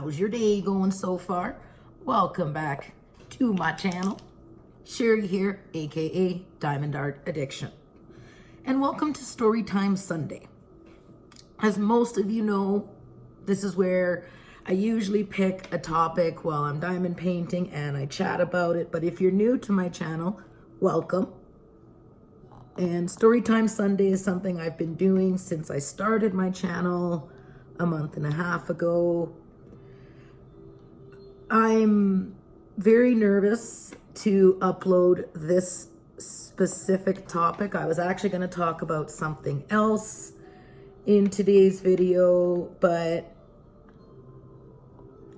How's your day going so far? Welcome back to my channel. Sherry here, aka Diamond Art Addiction. And welcome to Storytime Sunday. As most of you know, this is where I usually pick a topic while I'm diamond painting and I chat about it. But if you're new to my channel, welcome. And Storytime Sunday is something I've been doing since I started my channel a month and a half ago. I'm very nervous to upload this specific topic. I was actually going to talk about something else in today's video, but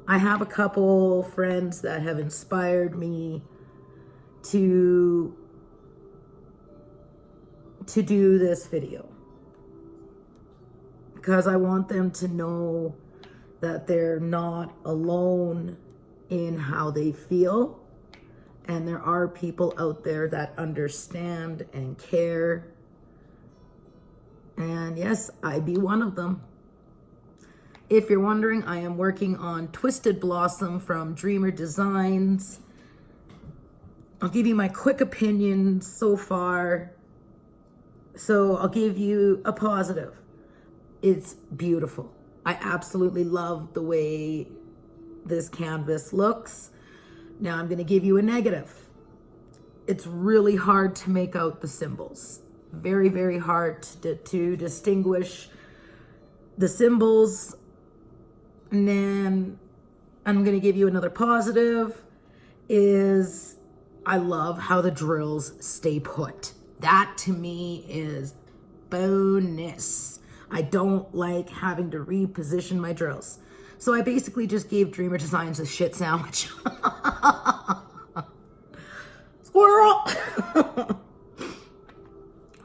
I have a couple friends that have inspired me to do this video because I want them to know that they're not alone in how they feel, and there are people out there that understand and care. And yes, I be one of them. If you're wondering, I am working on Twisted Blossom from Dreamer Designs. I'll give you my quick opinion so far. So I'll give you a positive. It's beautiful. I absolutely love the way this canvas looks. Now I'm going to give you a negative. It's really hard to make out the symbols. Very, very hard to distinguish the symbols. And then I'm going to give you another positive is I love how the drills stay put. That to me is bonus. I don't like having to reposition my drills. So I basically just gave Dreamer Designs a shit sandwich. Squirrel!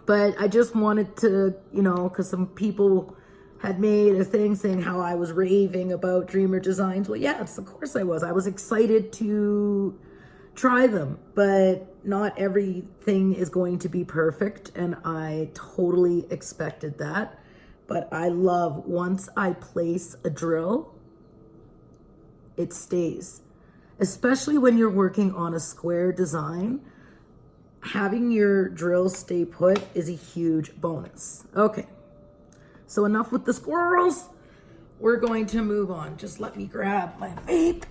But I just wanted to, because some people had made a thing saying how I was raving about Dreamer Designs. Well, yes, of course I was. I was excited to try them, but not everything is going to be perfect, and I totally expected that. But I love once I place a drill, it stays. Especially when you're working on a square design, having your drill stay put is a huge bonus. Okay, so enough with the squirrels. We're going to move on. Just let me grab my vape.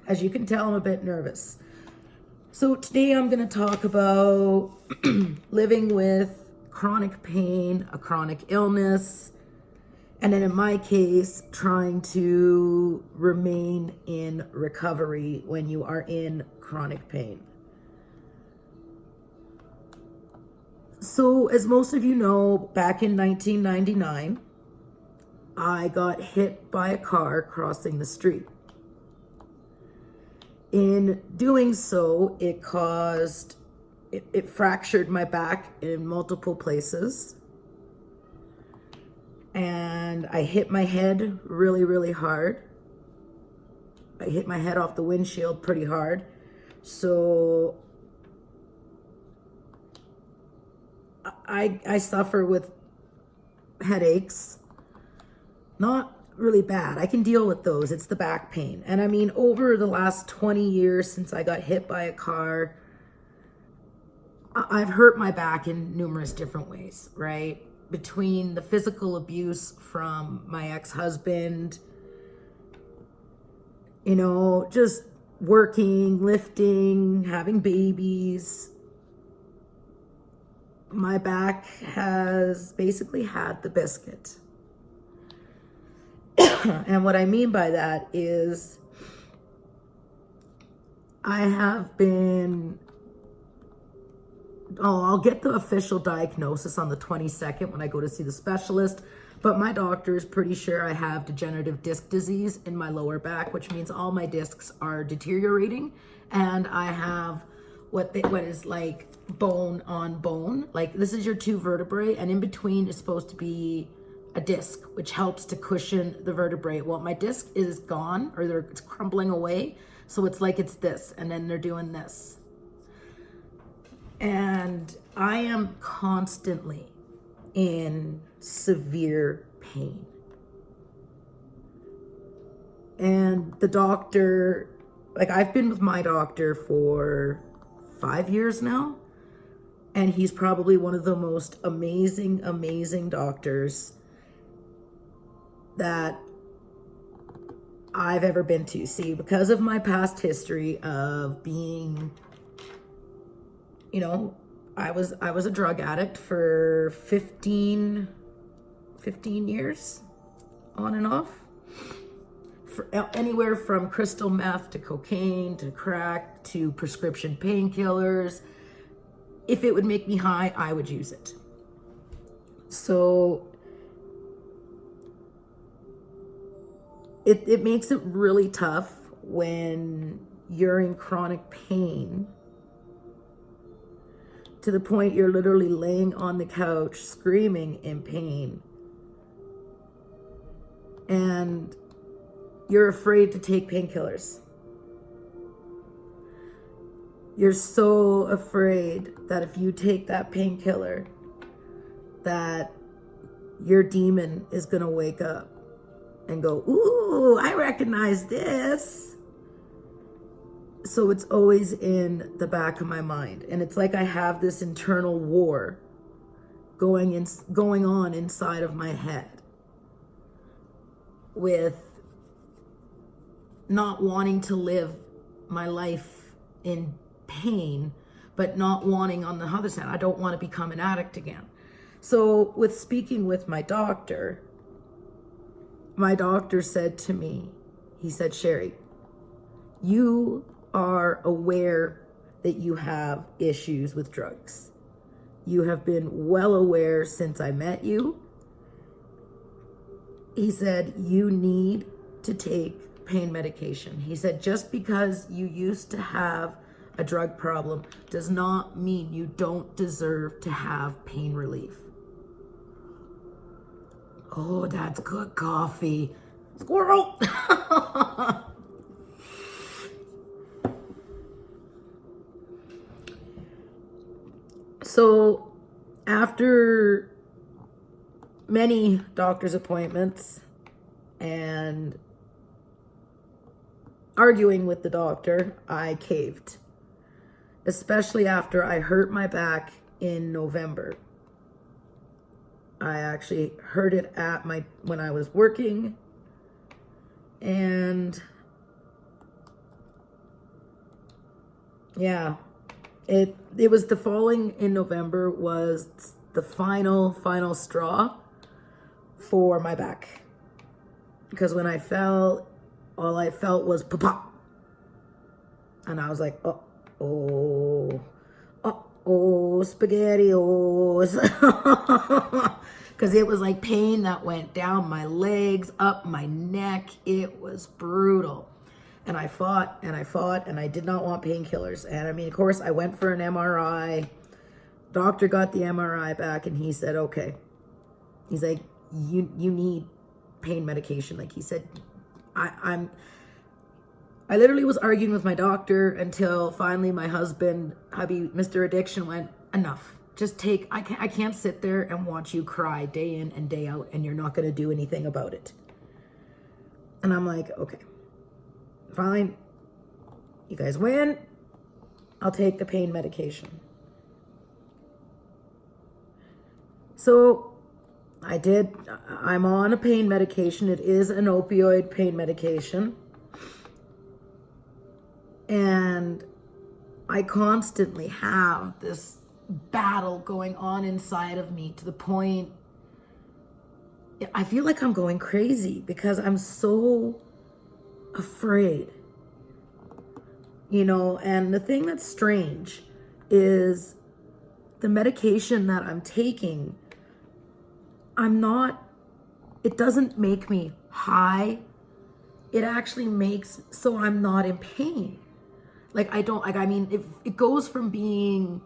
As you can tell, I'm a bit nervous. So today I'm going to talk about living with chronic pain, a chronic illness, and then in my case, trying to remain in recovery when you are in chronic pain. So as most of you know, back in 1999, I got hit by a car crossing the street. In doing so, it fractured my back in multiple places. And I hit my head really, really hard. I hit my head off the windshield pretty hard. So I suffer with headaches. Not really bad. I can deal with those. It's the back pain. And I mean, over the last 20 years since I got hit by a car, I've hurt my back in numerous different ways, right? Between the physical abuse from my ex-husband, just working, lifting, having babies, my back has basically had the biscuit. And what I mean by that is I have been, I'll get the official diagnosis on the 22nd when I go to see the specialist, but my doctor is pretty sure I have degenerative disc disease in my lower back, which means all my discs are deteriorating, and I have what is like bone on bone. Like this is your two vertebrae, and in between is supposed to be a disc, which helps to cushion the vertebrae. Well, my disc is gone, or it's crumbling away. So it's like it's this, and then they're doing this. And I am constantly in severe pain. And the doctor, like I've been with my doctor for 5 years now, and he's probably one of the most amazing doctors that I've ever been to. See, because of my past history of being, I was a drug addict for 15 years, on and off. For anywhere from crystal meth to cocaine to crack to prescription painkillers. If it would make me high, I would use it. So it makes it really tough when you're in chronic pain to the point you're literally laying on the couch screaming in pain. And you're afraid to take painkillers. You're so afraid that if you take that painkiller, that your demon is going to wake up and go, ooh, I recognize this. So it's always in the back of my mind. And it's like I have this internal war going on inside of my head with not wanting to live my life in pain, but not wanting on the other side, I don't want to become an addict again. So with speaking with my doctor said to me, he said, Sherry, you are aware that you have issues with drugs. You have been well aware since I met you. He said, you need to take pain medication. He said, just because you used to have a drug problem does not mean you don't deserve to have pain relief. Oh, that's good coffee. Squirrel! So, after many doctor's appointments and arguing with the doctor, I caved. Especially after I hurt my back in November. I actually hurt it when I was working, and yeah, it was the falling in November was the final straw for my back, because when I fell, all I felt was pop, and I was like, oh, spaghettios. Because it was like pain that went down my legs, up my neck. It was brutal. And I fought and I did not want painkillers. And I mean, of course, I went for an MRI. Doctor got the MRI back and he said, okay. He's like, you need pain medication. Like he said, I literally was arguing with my doctor until finally my husband, hubby, Mr. Addiction, went, enough. Just take, I can't sit there and watch you cry day in and day out and you're not going to do anything about it. And I'm like, okay, fine. You guys win. I'll take the pain medication. So I did. I'm on a pain medication. It is an opioid pain medication. And I constantly have this battle going on inside of me to the point I feel like I'm going crazy because I'm so afraid. And the thing that's strange is the medication that I'm taking, it doesn't make me high. It actually makes so I'm not in pain. It goes from being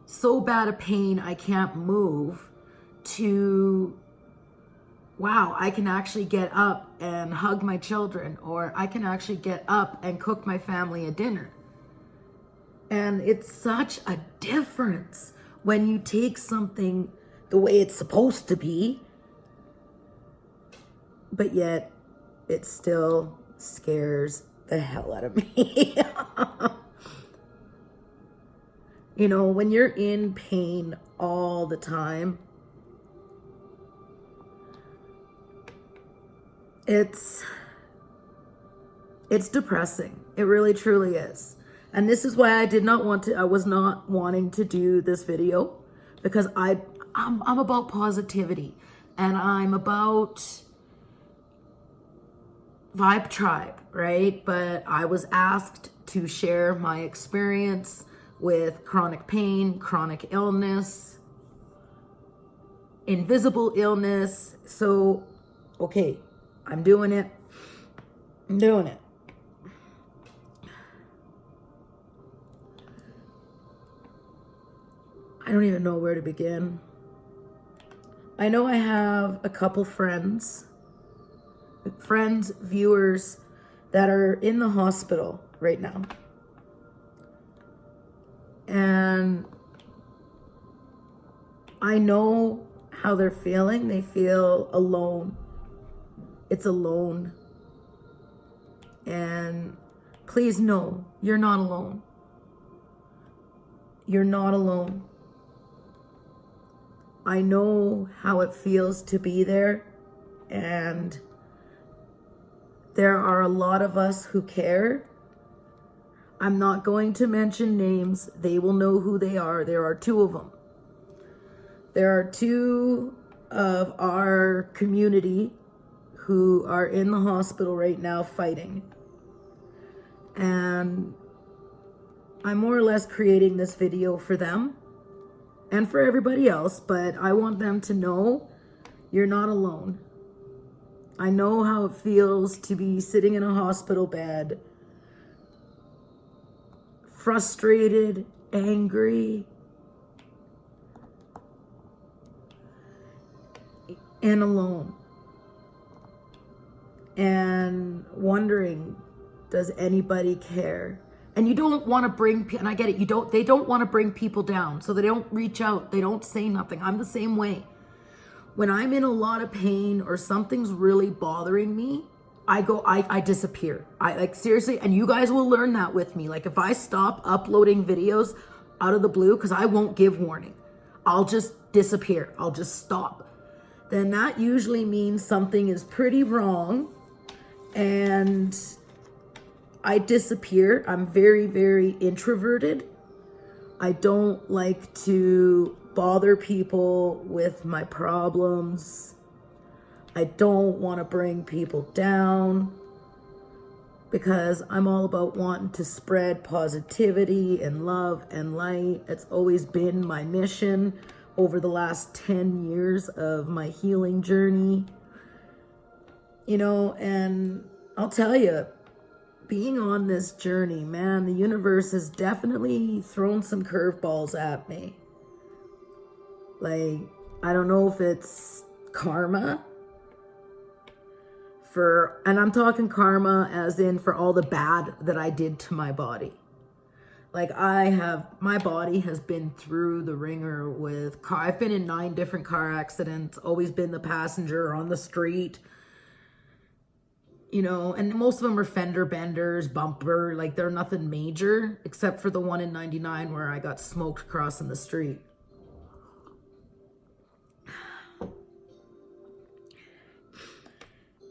so bad a pain I can't move to, wow, I can actually get up and hug my children, or I can actually get up and cook my family a dinner. And it's such a difference when you take something the way it's supposed to be but yet it still scares the hell out of me. You know, when you're in pain all the time, it's depressing. It really truly is. And this is why I was not wanting to do this video, because I'm about positivity, and I'm about Vibe Tribe, right? But I was asked to share my experience with chronic pain, chronic illness, invisible illness. So, okay, I'm doing it. I'm doing it. I don't even know where to begin. I know I have a couple friends, viewers that are in the hospital right now. And I know how they're feeling. They feel alone. It's alone. And please know, you're not alone. You're not alone. I know how it feels to be there, and there are a lot of us who care. I'm not going to mention names. They will know who they are. There are two of them. There are two of our community who are in the hospital right now fighting. And I'm more or less creating this video for them and for everybody else, but I want them to know you're not alone. I know how it feels to be sitting in a hospital bed, frustrated, angry, and alone, and wondering, does anybody care? And you don't want to bring, and I get it, they don't want to bring people down, so they don't reach out, they don't say nothing. I'm the same way. When I'm in a lot of pain or something's really bothering me, I disappear. I like, seriously, and you guys will learn that with me. Like, if I stop uploading videos out of the blue, because I won't give warning, I'll just disappear. I'll just stop. Then that usually means something is pretty wrong, and I disappear. I'm very, very introverted. I don't like to bother people with my problems. I don't want to bring people down, because I'm all about wanting to spread positivity and love and light. It's always been my mission over the last 10 years of my healing journey. You know, and I'll tell you, being on this journey, man, the universe has definitely thrown some curveballs at me. Like, I don't know if it's karma and I'm talking karma as in for all the bad that I did to my body. Like, my body has been through the ringer with I've been in 9 different car accidents, always been the passenger on the street. You know, and most of them are fender benders, bumper, like they're nothing major, except for the one in 99 where I got smoked crossing the street.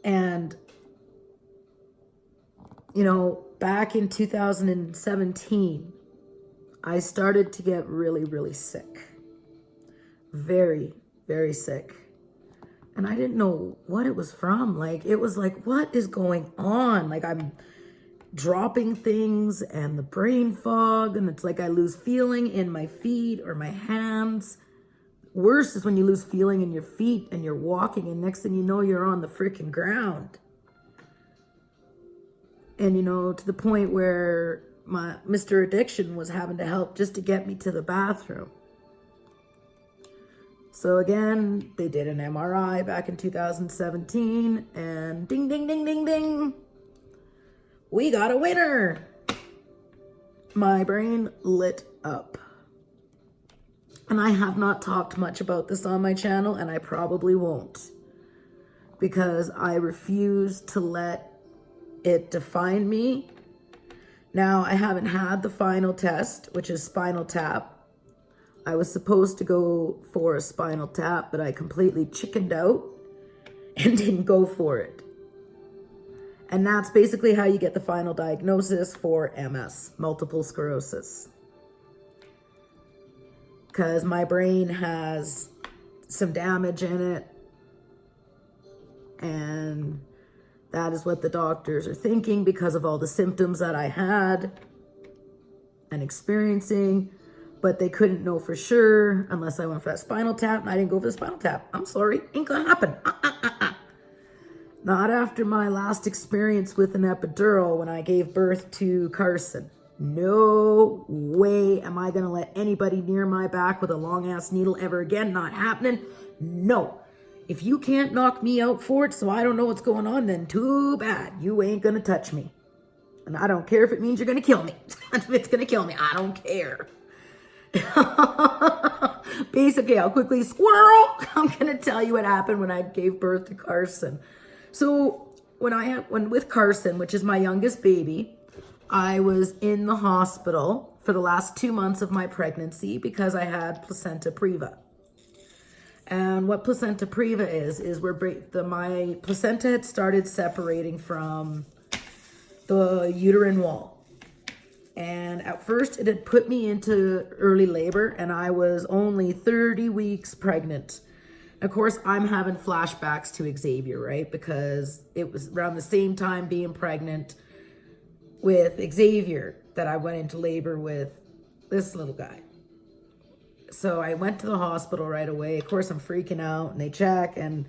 And, you know, back in 2017, I started to get really, really sick. Very, very sick. And I didn't know what it was from. Like, it was like, what is going on? Like, I'm dropping things and the brain fog, and it's like I lose feeling in my feet or my hands. Worse is when you lose feeling in your feet and you're walking, and next thing you know, you're on the freaking ground. And, you know, to the point where my Mr. Addiction was having to help just to get me to the bathroom. So again, they did an MRI back in 2017, and ding, ding, ding, ding, ding. We got a winner. My brain lit up. And I have not talked much about this on my channel, and I probably won't. because I refuse to let it define me. Now, I haven't had the final test, which is spinal tap. I was supposed to go for a spinal tap, but I completely chickened out and didn't go for it. And that's basically how you get the final diagnosis for MS, multiple sclerosis. Because my brain has some damage in it, and that is what the doctors are thinking because of all the symptoms that I had and experiencing, but they couldn't know for sure unless I went for that spinal tap, and I didn't go for the spinal tap. I'm sorry, ain't gonna happen. Not after my last experience with an epidural when I gave birth to Carson. No way am I gonna let anybody near my back with a long ass needle ever again. Not happening. No. If you can't knock me out for it so I don't know what's going on, then too bad. You ain't gonna touch me. And I don't care if it means you're gonna kill me. If it's gonna kill me, I don't care. Basically, I'll quickly squirrel. I'm gonna tell you what happened when I gave birth to Carson. So when with Carson, which is my youngest baby, I was in the hospital for the last 2 months of my pregnancy because I had placenta previa. And what placenta previa is where my placenta had started separating from the uterine wall. And at first it had put me into early labor, and I was only 30 weeks pregnant. Of course, I'm having flashbacks to Xavier, right? Because it was around the same time being pregnant with Xavier that I went into labor with this little guy. So I went to the hospital right away. Of course, I'm freaking out, and they check, and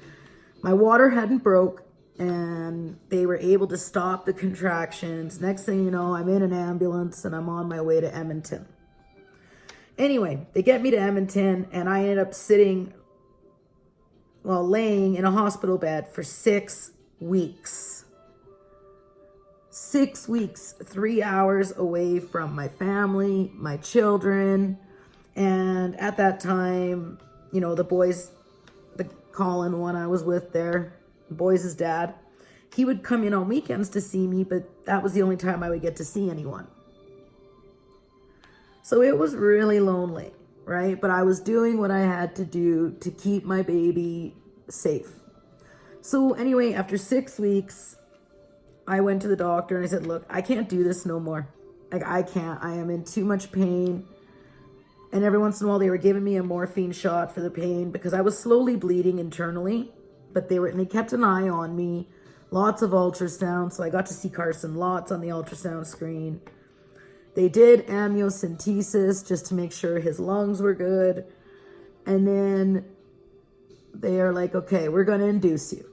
my water hadn't broke, and they were able to stop the contractions. Next thing you know, I'm in an ambulance, and I'm on my way to Edmonton. Anyway, they get me to Edmonton, and I ended up laying in a hospital bed for 6 weeks. 6 weeks, 3 hours away from my family, my children. And at that time, the boys, the Colin one I was with there, the boys' dad, he would come in on weekends to see me, but that was the only time I would get to see anyone. So it was really lonely, right? But I was doing what I had to do to keep my baby safe. So anyway, after 6 weeks, I went to the doctor and I said, look, I can't do this no more. I can't. I am in too much pain. And every once in a while, they were giving me a morphine shot for the pain because I was slowly bleeding internally. But they kept an eye on me. Lots of ultrasound. So I got to see Carson lots on the ultrasound screen. They did amniocentesis just to make sure his lungs were good. And then they are like, okay, we're going to induce you.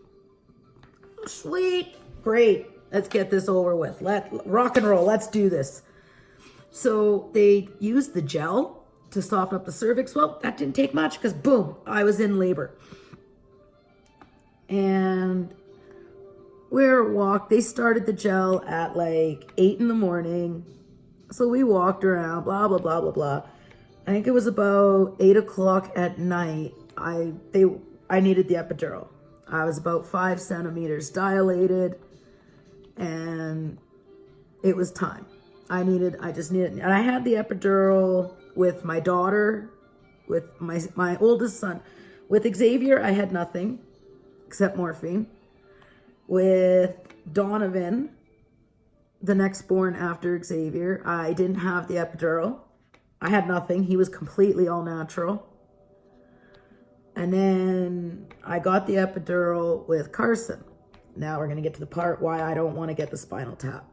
Sweet. Great. Let's get this over with. Rock and roll. Let's do this. So they used the gel to soften up the cervix. Well, that didn't take much because boom, I was in labor. And they started the gel at like 8 in the morning. So we walked around, blah, blah, blah, blah, blah. I think it was about 8 o'clock at night. I needed the epidural. I was about 5 centimeters dilated, and it was time. I just needed, and I had the epidural with my daughter, with my oldest son. With Xavier, I had nothing except morphine. With Donovan, the next born after Xavier, I didn't have the epidural. I had nothing. He was completely all natural. And then I got the epidural with Carson. Now we're going to get to the part why I don't want to get the spinal tap.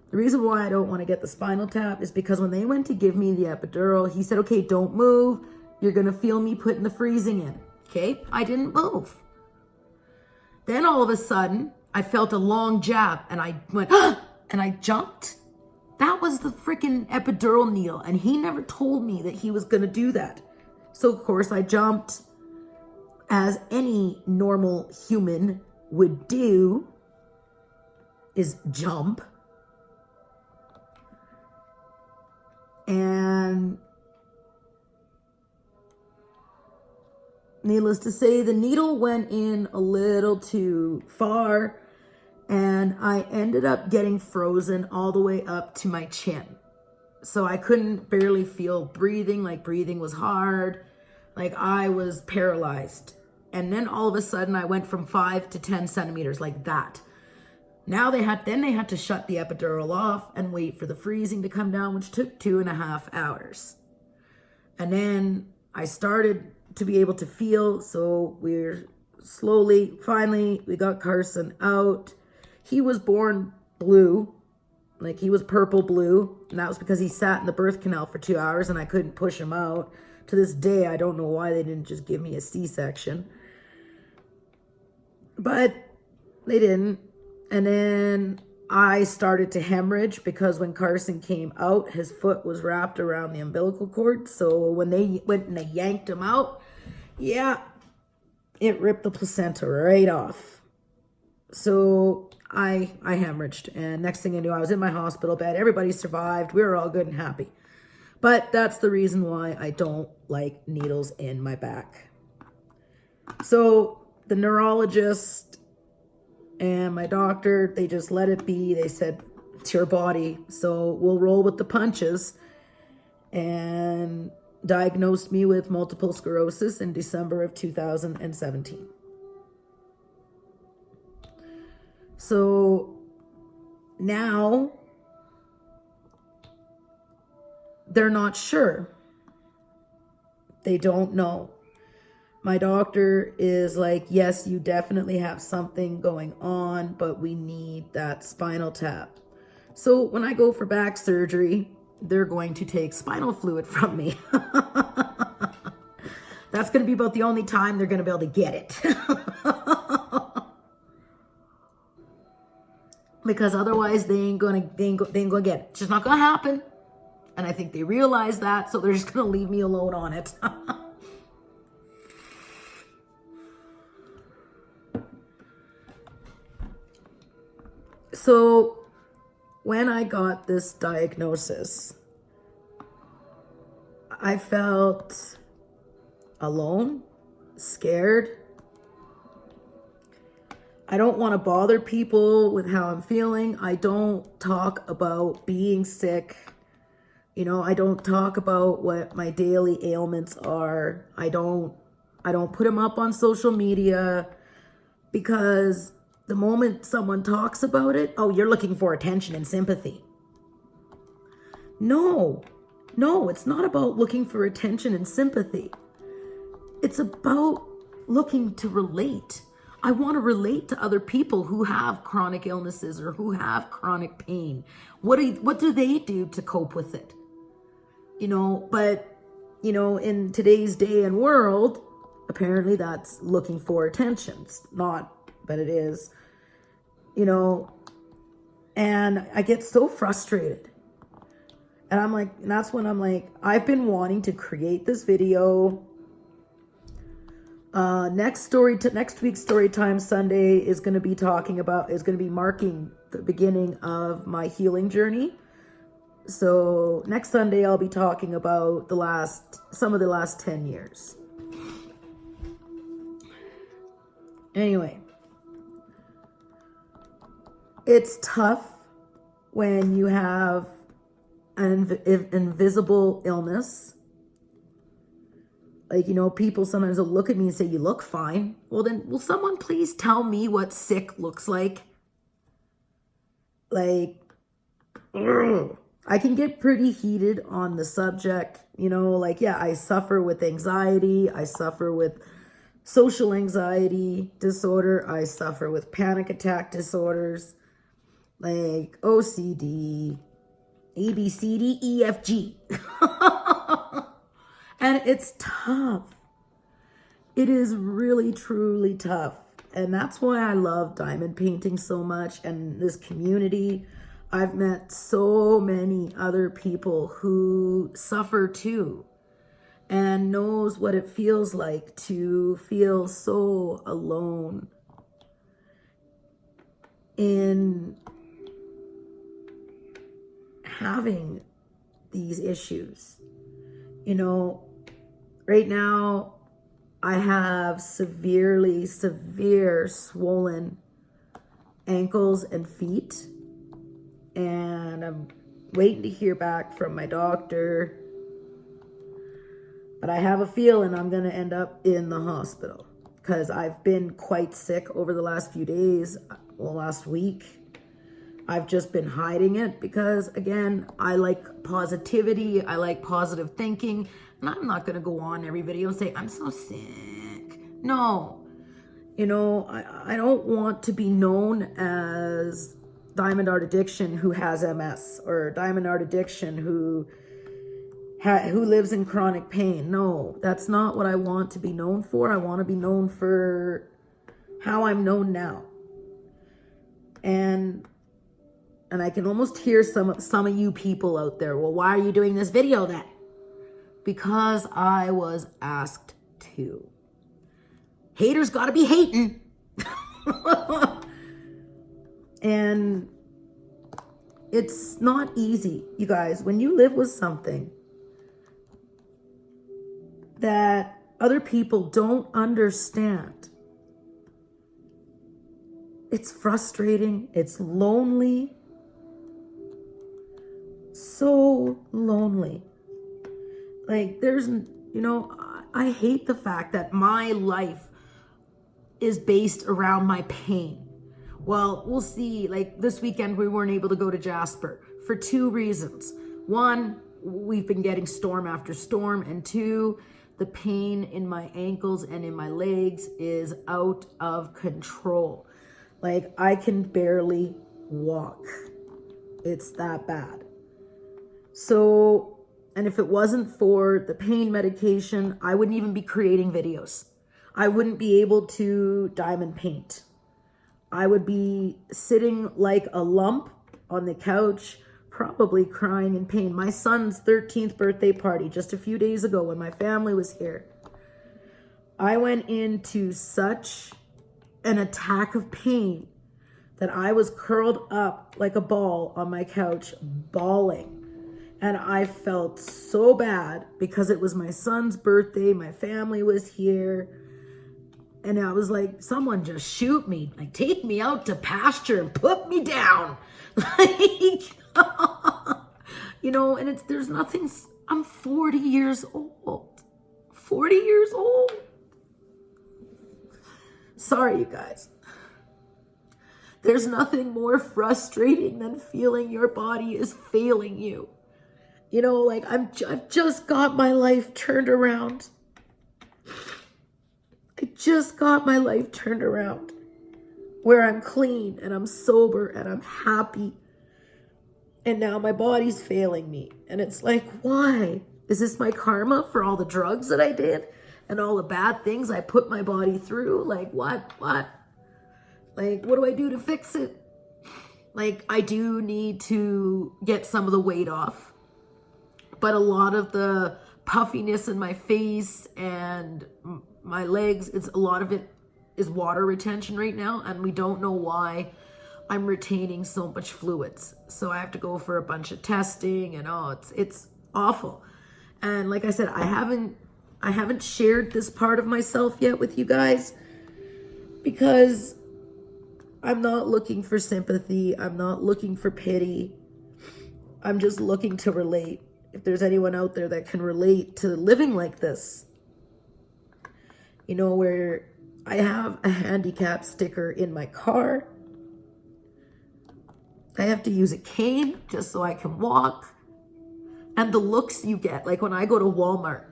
The reason why I don't want to get the spinal tap is because when they went to give me the epidural, he said, okay, don't move. You're going to feel me putting the freezing in. Okay, I didn't move. Then all of a sudden, I felt a long jab and I went, ah! And I jumped. That was the freaking epidural needle. And he never told me that he was going to do that. So of course I jumped, as any normal human would do, is jump. And needless to say, the needle went in a little too far, and I ended up getting frozen all the way up to my chin. So I couldn't barely feel breathing, like breathing was hard, like I was paralyzed. And then all of a sudden I went from 5 to 10 centimeters like that. Now they had to shut the epidural off and wait for the freezing to come down, which took 2.5 hours. And then I started to be able to feel, so finally we got Carson out. He was born blue, like he was purple blue, and that was because he sat in the birth canal for 2 hours and I couldn't push him out. To this day, I don't know why they didn't just give me a C-section. But they didn't. And then I started to hemorrhage because when Carson came out, his foot was wrapped around the umbilical cord. So when they went and they yanked him out, yeah, it ripped the placenta right off. So I hemorrhaged. And next thing I knew, I was in my hospital bed. Everybody survived. We were all good and happy. But that's the reason why I don't like needles in my back. So the neurologist and my doctor, they just let it be. They said, it's your body, so we'll roll with the punches. And diagnosed me with multiple sclerosis in December of 2017. So now they're not sure. They don't know. My doctor is like, yes, you definitely have something going on, but we need that spinal tap. So when I go for back surgery, they're going to take spinal fluid from me. That's going to be about the only time they're going to be able to get it. Because otherwise they ain't gonna get it. It's just not going to happen. And I think they realize that, so they're just going to leave me alone on it. So when I got this diagnosis, I felt alone, scared. I don't want to bother people with how I'm feeling. I don't talk about being sick. You know, I don't talk about what my daily ailments are. I don't put them up on social media, because the moment someone talks about it, oh, you're looking for attention and sympathy. No, it's not about looking for attention and sympathy. It's about looking to relate. I want to relate to other people who have chronic illnesses or who have chronic pain. What do they do to cope with it? You know, but, you know, in today's day and world, apparently that's looking for attention. It's not, but it is. You know, and I get so frustrated. And I'm like, and that's when I'm like, I've been wanting to create this video. Next week's StoryTime Sunday is going to be marking the beginning of my healing journey. So next Sunday, I'll be talking about some of the last 10 years. Anyway. It's tough when you have an invisible illness. Like, you know, people sometimes will look at me and say, you look fine. Well, then, will someone please tell me what sick looks like? Like, I can get pretty heated on the subject. You know, like, yeah, I suffer with anxiety. I suffer with social anxiety disorder. I suffer with panic attack disorders. Like OCD, A, B, C, D, E, F, G. And it's tough. It is really, truly tough. And that's why I love diamond painting so much and this community. I've met so many other people who suffer too and knows what it feels like to feel so alone in having these issues. You know, right now I have severe swollen ankles and feet, and I'm waiting to hear back from my doctor, but I have a feeling I'm going to end up in the hospital because I've been quite sick over the last few days, well, last week. I've just been hiding it because, again, I like positivity, I like positive thinking, and I'm not going to go on every video and say, I'm so sick. No. You know, I don't want to be known as Diamond Art Addiction who has MS, or Diamond Art Addiction who lives in chronic pain. No, that's not what I want to be known for. I want to be known for how I'm known now. And I can almost hear some of you people out there, well, why are you doing this video then? Because I was asked to. Haters gotta be hating. And it's not easy, you guys, when you live with something that other people don't understand. It's frustrating, it's lonely, so lonely. Like, I hate the fact that my life is based around my pain. Well, we'll see. Like, this weekend, we weren't able to go to Jasper for 2 reasons. 1, we've been getting storm after storm. And 2, the pain in my ankles and in my legs is out of control. Like, I can barely walk. It's that bad. So, and if it wasn't for the pain medication, I wouldn't even be creating videos. I wouldn't be able to diamond paint. I would be sitting like a lump on the couch, probably crying in pain. My son's 13th birthday party just a few days ago when my family was here, I went into such an attack of pain that I was curled up like a ball on my couch, bawling. And I felt so bad because it was my son's birthday. My family was here. And I was like, someone just shoot me. Like, take me out to pasture and put me down. Like, and there's nothing. I'm 40 years old. 40 years old. Sorry, you guys. There's nothing more frustrating than feeling your body is failing you. I've just got my life turned around. I just got my life turned around where I'm clean and I'm sober and I'm happy. And now my body's failing me. And it's like, why? Is this my karma for all the drugs that I did and all the bad things I put my body through? Like, what? Like, what do I do to fix it? Like, I do need to get some of the weight off. But a lot of the puffiness in my face and my legs, a lot of it is water retention right now. And we don't know why I'm retaining so much fluids. So I have to go for a bunch of testing and it's awful. And like I said, I haven't shared this part of myself yet with you guys because I'm not looking for sympathy. I'm not looking for pity. I'm just looking to relate. If there's anyone out there that can relate to living like this, where I have a handicap sticker in my car. I have to use a cane just so I can walk. And the looks you get, like when I go to Walmart,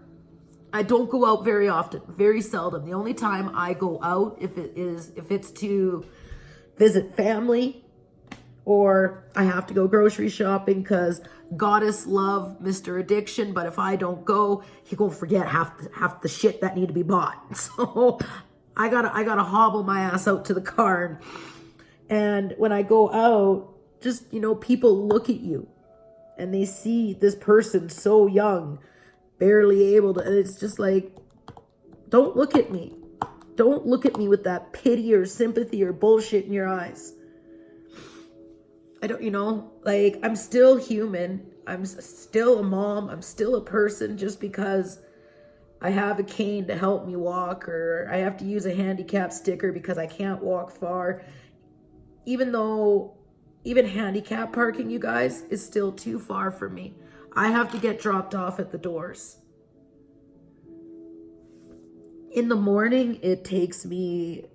I don't go out very often, very seldom. The only time I go out, if it's to visit family, or I have to go grocery shopping because goddess love Mr. Addiction, but if I don't go, he gonna forget half the shit that need to be bought. So I gotta hobble my ass out to the car. And when I go out, just, people look at you and they see this person so young, barely able to, and it's just like, don't look at me. Don't look at me with that pity or sympathy or bullshit in your eyes. I don't, I'm still human. I'm still a mom. I'm still a person just because I have a cane to help me walk, or I have to use a handicap sticker because I can't walk far. Even though, even handicap parking, you guys, is still too far for me. I have to get dropped off at the doors. In the morning, it takes me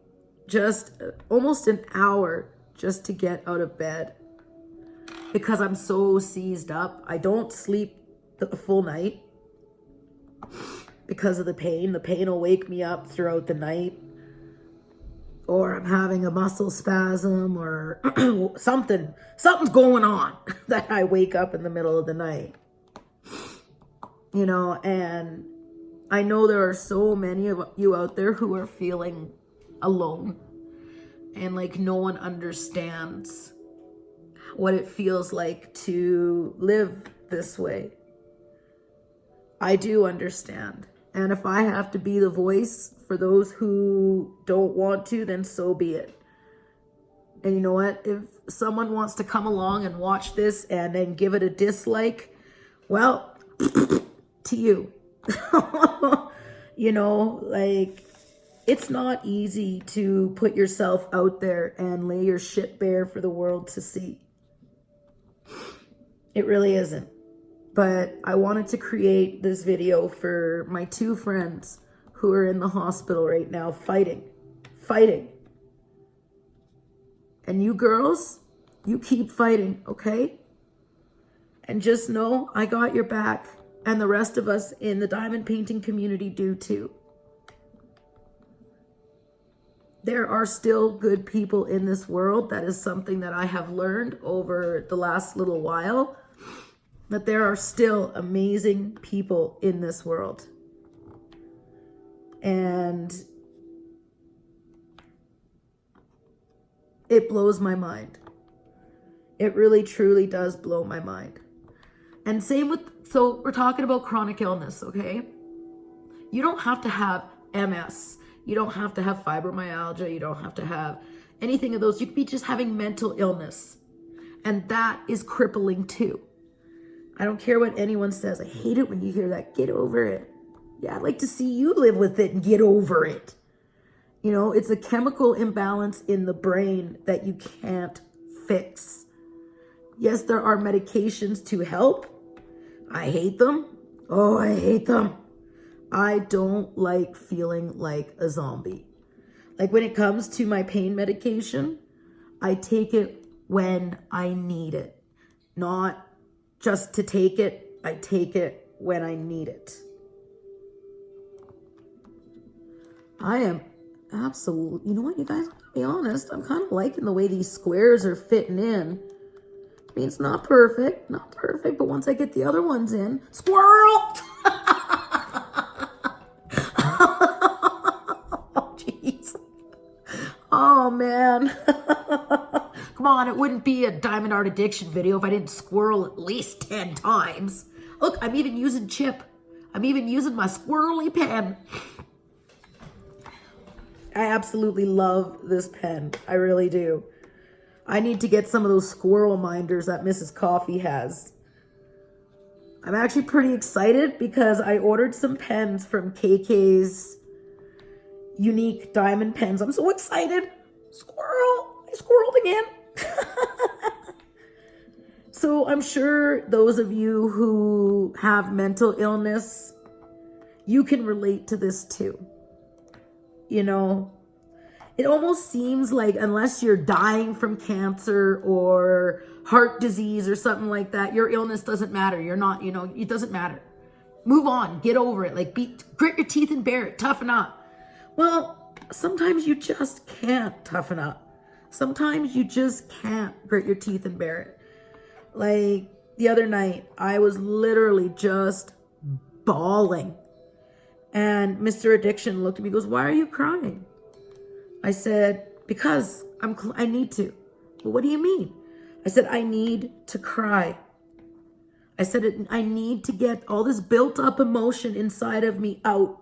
just almost an hour just to get out of bed because I'm so seized up. I don't sleep the full night because of the pain. The pain will wake me up throughout the night, or I'm having a muscle spasm, or something's going on that I wake up in the middle of the night. You know, and I know there are so many of you out there who are feeling alone, and like no one understands what it feels like to live this way. I do understand. And if I have to be the voice for those who don't want to, then so be it. And you know what? If someone wants to come along and watch this and then give it a dislike, well, to you. You know, like, it's not easy to put yourself out there and lay your shit bare for the world to see. It really isn't. But I wanted to create this video for my two friends who are in the hospital right now fighting. And you girls, you keep fighting, okay? And just know I got your back, and the rest of us in the diamond painting community do too. There are still good people in this world. That is something that I have learned over the last little while. That there are still amazing people in this world. And it blows my mind. It really, truly does blow my mind. And same with, so we're talking about chronic illness, okay? You don't have to have MS. You don't have to have fibromyalgia. You don't have to have anything of those. You could be just having mental illness. And that is crippling too. I don't care what anyone says. I hate it when you hear that. Get over it. Yeah, I'd like to see you live with it and get over it. You know, it's a chemical imbalance in the brain that you can't fix. Yes, there are medications to help. I hate them. Oh, I hate them. I don't like feeling like a zombie. Like when it comes to my pain medication, I take it when I need it. Not just to take it, I take it when I need it. I am absolutely, you know what, you guys, to be honest, I'm kind of liking the way these squares are fitting in. I mean, it's not perfect, but once I get the other ones in, squirrel! Oh, jeez. Oh, man. Come on, it wouldn't be a Diamond Art Addiction video if I didn't squirrel at least 10 times. Look, I'm even using Chip. I'm even using my squirrely pen. I absolutely love this pen. I really do. I need to get some of those squirrel minders that Mrs. Coffee has. I'm actually pretty excited because I ordered some pens from KK's unique diamond pens. I'm so excited. Squirrel. I squirreled again. So I'm sure those of you who have mental illness, you can relate to this too. You know, it almost seems like unless you're dying from cancer or heart disease or something like that, your illness doesn't matter. You're not, you know, it doesn't matter. Move on, get over it. Like, grit your teeth and bear it, toughen up. Well, sometimes you just can't toughen up. Sometimes you just can't grit your teeth and bear it. Like the other night, I was literally just bawling. And Mr. Addiction looked at me and goes, "Why are you crying?" I said, "Because I need to." "Well, what do you mean?" I said, "I need to cry." I said, "I need to get all this built up emotion inside of me out."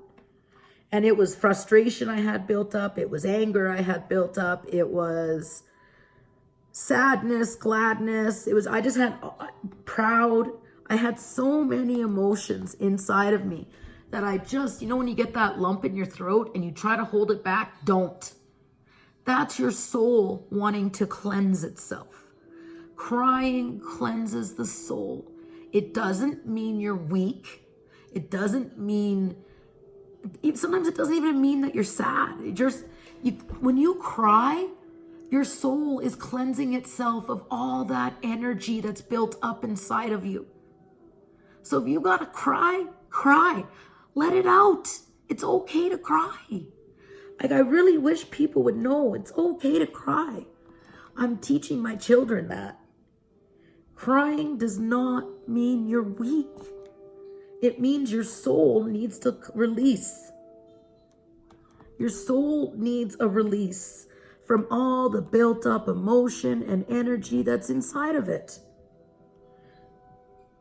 And it was frustration I had built up. It was anger I had built up. It was sadness, gladness. I just had proud. I had so many emotions inside of me that I just, when you get that lump in your throat and you try to hold it back, don't. That's your soul wanting to cleanse itself. Crying cleanses the soul. It doesn't mean you're weak. It doesn't mean, sometimes it doesn't even mean that you're sad. When you cry, your soul is cleansing itself of all that energy that's built up inside of you. So if you gotta cry, cry. Let it out. It's okay to cry. Like, I really wish people would know it's okay to cry. I'm teaching my children that. Crying does not mean you're weak. It means your soul needs to release. Your soul needs a release from all the built up emotion and energy that's inside of it.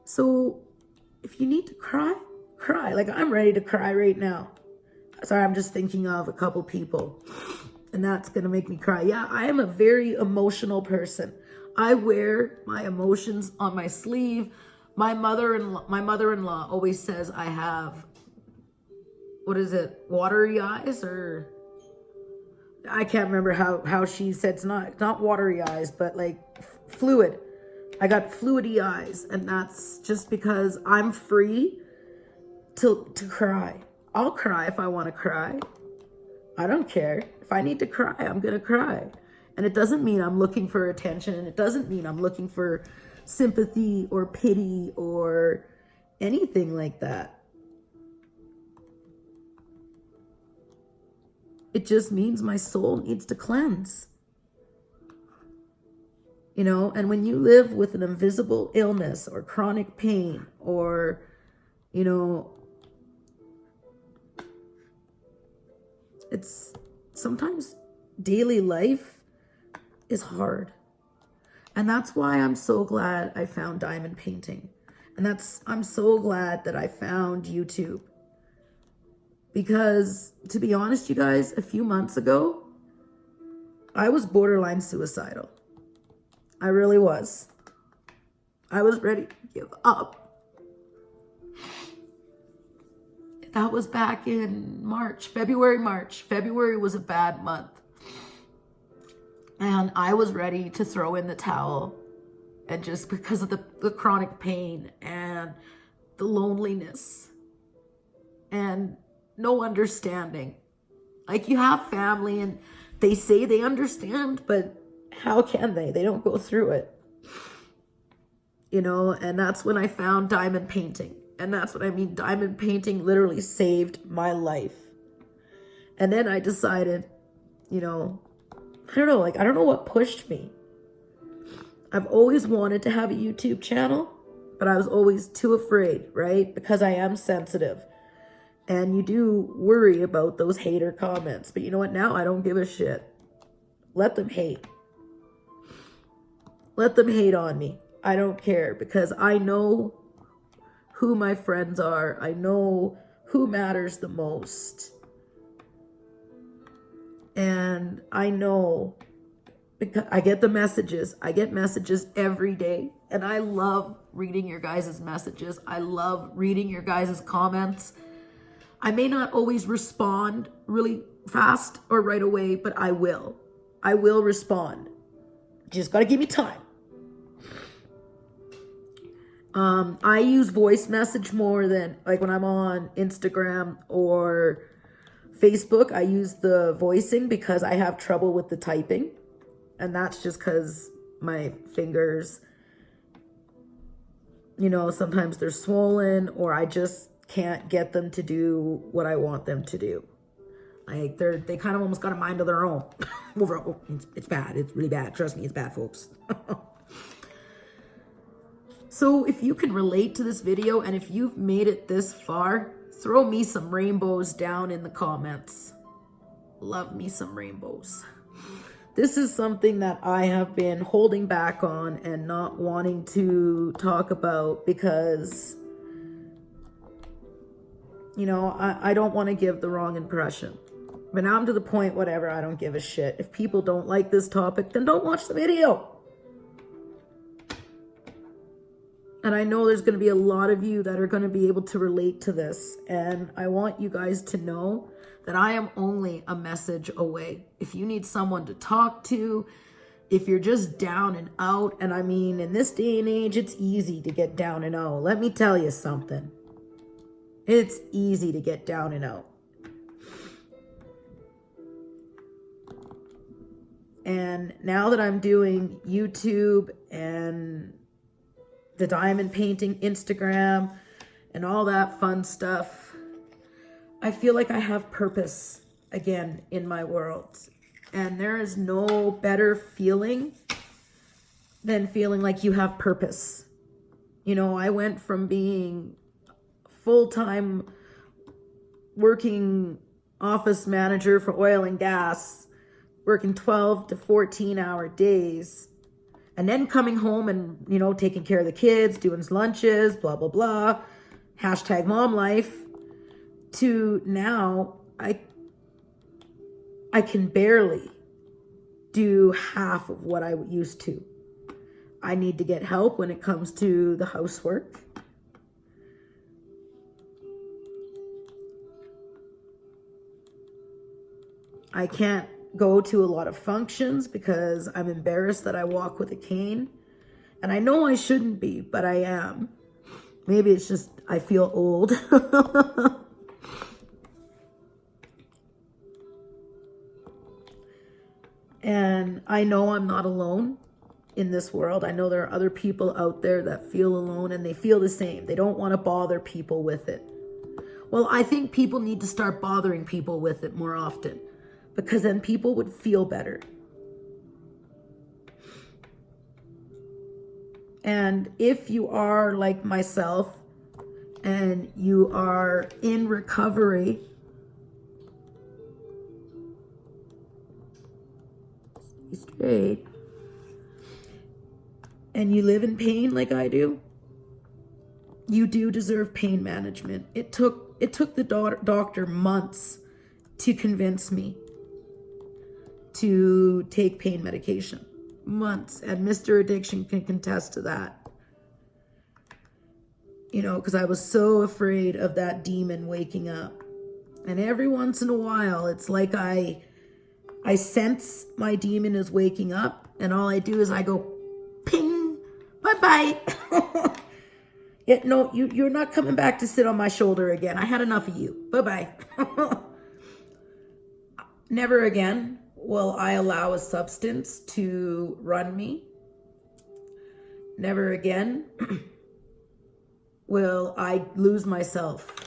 So if you need to cry, cry. Like, I'm ready to cry right now. Sorry, I'm just thinking of a couple people, and that's going to make me cry. Yeah, I am a very emotional person. I wear my emotions on my sleeve. My mother-in-law always says I have, watery eyes, or I can't remember how she said. It's not watery eyes, but like fluid. I got fluidy eyes, and that's just because I'm free to cry. I'll cry if I want to cry. I don't care. If I need to cry, I'm going to cry. And it doesn't mean I'm looking for attention, and it doesn't mean I'm looking for sympathy or pity or anything like that. It just means my soul needs to cleanse. And when you live with an invisible illness or chronic pain or, it's sometimes daily life is hard. And that's why I'm so glad I found diamond painting. And I'm so glad that I found YouTube. Because to be honest, you guys, a few months ago, I was borderline suicidal. I really was. I was ready to give up. That was back in February. February was a bad month. And I was ready to throw in the towel. And just because of the chronic pain and the loneliness and no understanding. Like, you have family and they say they understand, but how can they? They don't go through it. And that's when I found diamond painting. And that's what I mean. Diamond painting literally saved my life. And then I decided, I don't know, I don't know what pushed me. I've always wanted to have a YouTube channel, but I was always too afraid, right? Because I am sensitive. And you do worry about those hater comments. But you know what? Now I don't give a shit. Let them hate. Let them hate on me. I don't care, because I know who my friends are. I know who matters the most. And I know, because I get the messages. I get messages every day. And I love reading your guys' messages. I love reading your guys' comments. I may not always respond really fast or right away, but I will. I will respond. Just got to give me time. I use voice message more than, like, when I'm on Instagram or Facebook. I use the voicing because I have trouble with the typing. And that's just because my fingers, sometimes they're swollen, or I just can't get them to do what I want them to do. Like, they kind of almost got a mind of their own. It's bad. It's really bad. Trust me, it's bad, folks. So if you can relate to this video, and if you've made it this far, throw me some rainbows down in the comments. Love me some rainbows. This is something that I have been holding back on and not wanting to talk about because, I don't want to give the wrong impression. But now I'm to the point, whatever, I don't give a shit. If people don't like this topic, then don't watch the video. And I know there's going to be a lot of you that are going to be able to relate to this. And I want you guys to know that I am only a message away. If you need someone to talk to, if you're just down and out, and I mean, in this day and age, it's easy to get down and out. Let me tell you something. It's easy to get down and out. And now that I'm doing YouTube and the diamond painting Instagram and all that fun stuff, I feel like I have purpose again in my world. And there is no better feeling than feeling like you have purpose. You know, I went from being full-time working office manager for oil and gas, working 12 to 14-hour days, and then coming home and, you know, taking care of the kids, doing lunches, blah, blah, blah, hashtag mom life, to now I can barely do half of what I used to. I need to get help when it comes to the housework. I can't go to a lot of functions because I'm embarrassed that I walk with a cane. And I know I shouldn't be, but I am. Maybe it's just I feel old. And I know I'm not alone in this world. I know there are other people out there that feel alone, and they feel the same. They don't want to bother people with it. Well, I think people need to start bothering people with it more often, because then people would feel better. And if you are like myself and you are in recovery, straight, and you live in pain like I do, you do deserve pain management. It took the doctor months to convince me to take pain medication. Months. And Mr. Addiction can contest to that. You know, because I was so afraid of that demon waking up. And every once in a while, it's like I sense my demon is waking up, and all I do is I go, ping, bye-bye. Yeah, no, you're not coming back to sit on my shoulder again. I had enough of you. Bye-bye. Never again will I allow a substance to run me. Never again will I lose myself.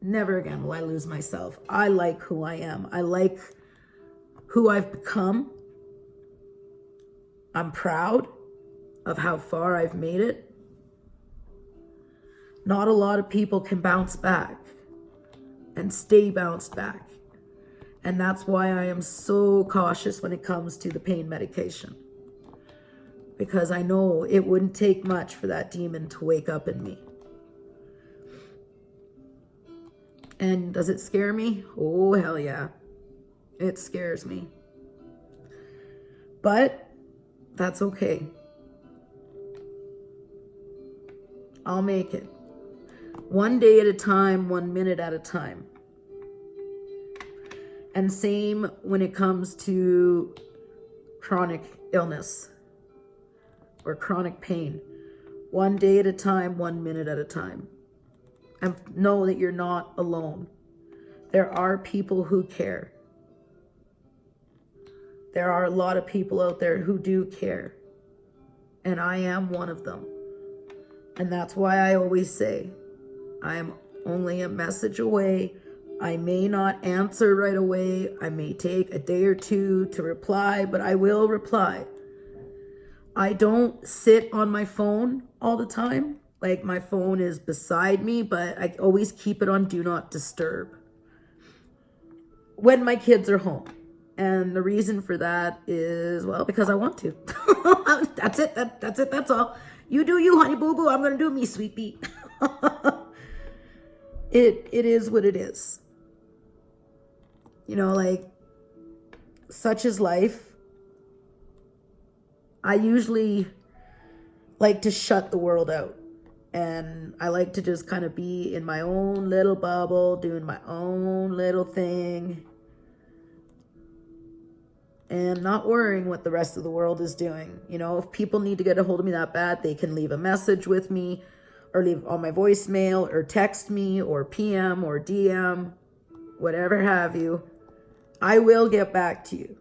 Never again will I lose myself. I like who I am. I like who I've become. I'm proud of how far I've made it. Not a lot of people can bounce back and stay bounced back. And that's why I am so cautious when it comes to the pain medication. Because I know it wouldn't take much for that demon to wake up in me. And does it scare me? Oh, hell yeah. It scares me. But that's okay. I'll make it. One day at a time, 1 minute at a time. And same when it comes to chronic illness or chronic pain. One day at a time, 1 minute at a time. And know that you're not alone. There are people who care. There are a lot of people out there who do care. And I am one of them. And that's why I always say, I am only a message away. I may not answer right away. I may take a day or two to reply, but I will reply. I don't sit on my phone all the time. Like, my phone is beside me, but I always keep it on do not disturb when my kids are home. And the reason for that is, well, because I want to. That's it. That's it. That's all. You do you, honey boo boo. I'm going to do me, sweet pea. It is what it is. You know, like, such is life. I usually like to shut the world out. And I like to just kind of be in my own little bubble, doing my own little thing, and not worrying what the rest of the world is doing. You know, if people need to get a hold of me that bad, they can leave a message with me, or leave on my voicemail, or text me, or PM, or DM, whatever have you. I will get back to you.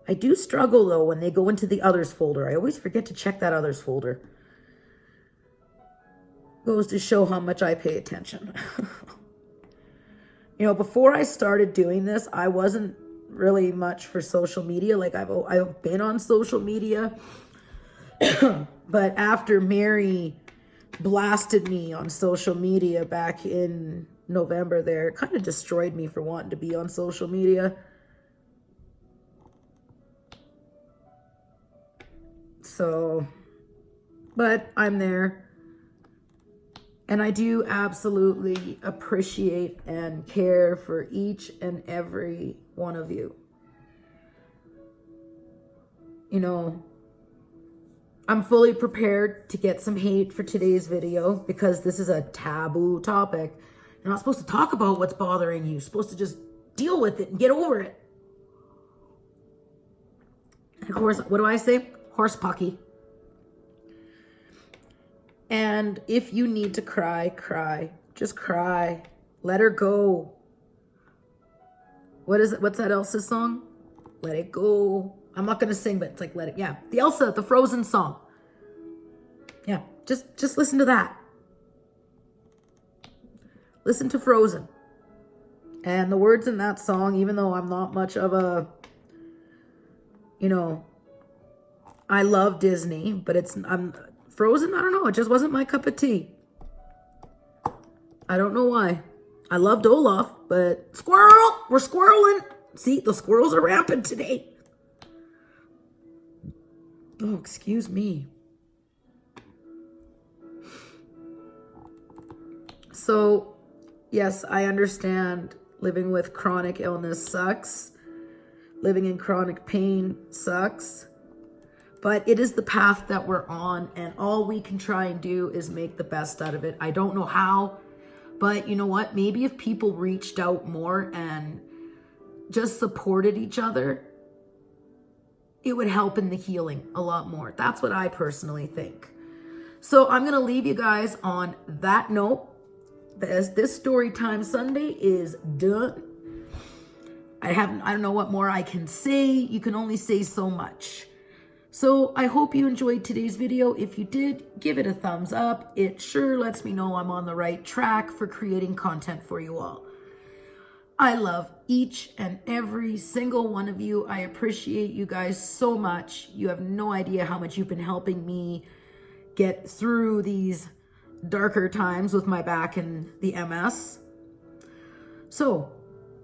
I do struggle, though, when they go into the others folder. I always forget to check that others folder. Goes to show how much I pay attention. You know, before I started doing this, I wasn't really much for social media. Like, I've been on social media. But after Mary blasted me on social media back in November there, it kind of destroyed me for wanting to be on social media. So, but I'm there. And I do absolutely appreciate and care for each and every one of you. You know, I'm fully prepared to get some hate for today's video because this is a taboo topic. You're not supposed to talk about what's bothering you. You're supposed to just deal with it and get over it. And of course, what do I say? Horse pucky. And if you need to cry, cry. Just cry. Let her go. What is it? What's that Elsa song? Let it go. I'm not going to sing, but it's like, let it, yeah. The Elsa, the Frozen song. Yeah, just listen to that. Listen to Frozen. And the words in that song, even though I'm not much of a, you know, I love Disney, but I'm Frozen, I don't know. It just wasn't my cup of tea. I don't know why. I loved Olaf, but squirrel, we're squirreling. See, the squirrels are rampant today. Oh, excuse me. So, yes, I understand living with chronic illness sucks. Living in chronic pain sucks. But it is the path that we're on, and all we can try and do is make the best out of it. I don't know how, but you know what? Maybe if people reached out more and just supported each other, it would help in the healing a lot more. That's what I personally think. So I'm going to leave you guys on that note. This Storytime Sunday is done. I don't know what more I can say. You can only say so much. So I hope you enjoyed today's video. If you did, give it a thumbs up. It sure lets me know I'm on the right track for creating content for you all. I love each and every single one of you. I appreciate you guys so much. You have no idea how much you've been helping me get through these darker times with my back and the MS. So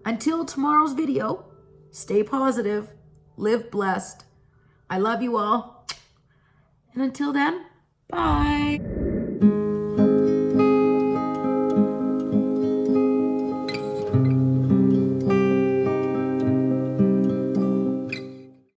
until tomorrow's video, stay positive, live blessed. I love you all. And until then, bye.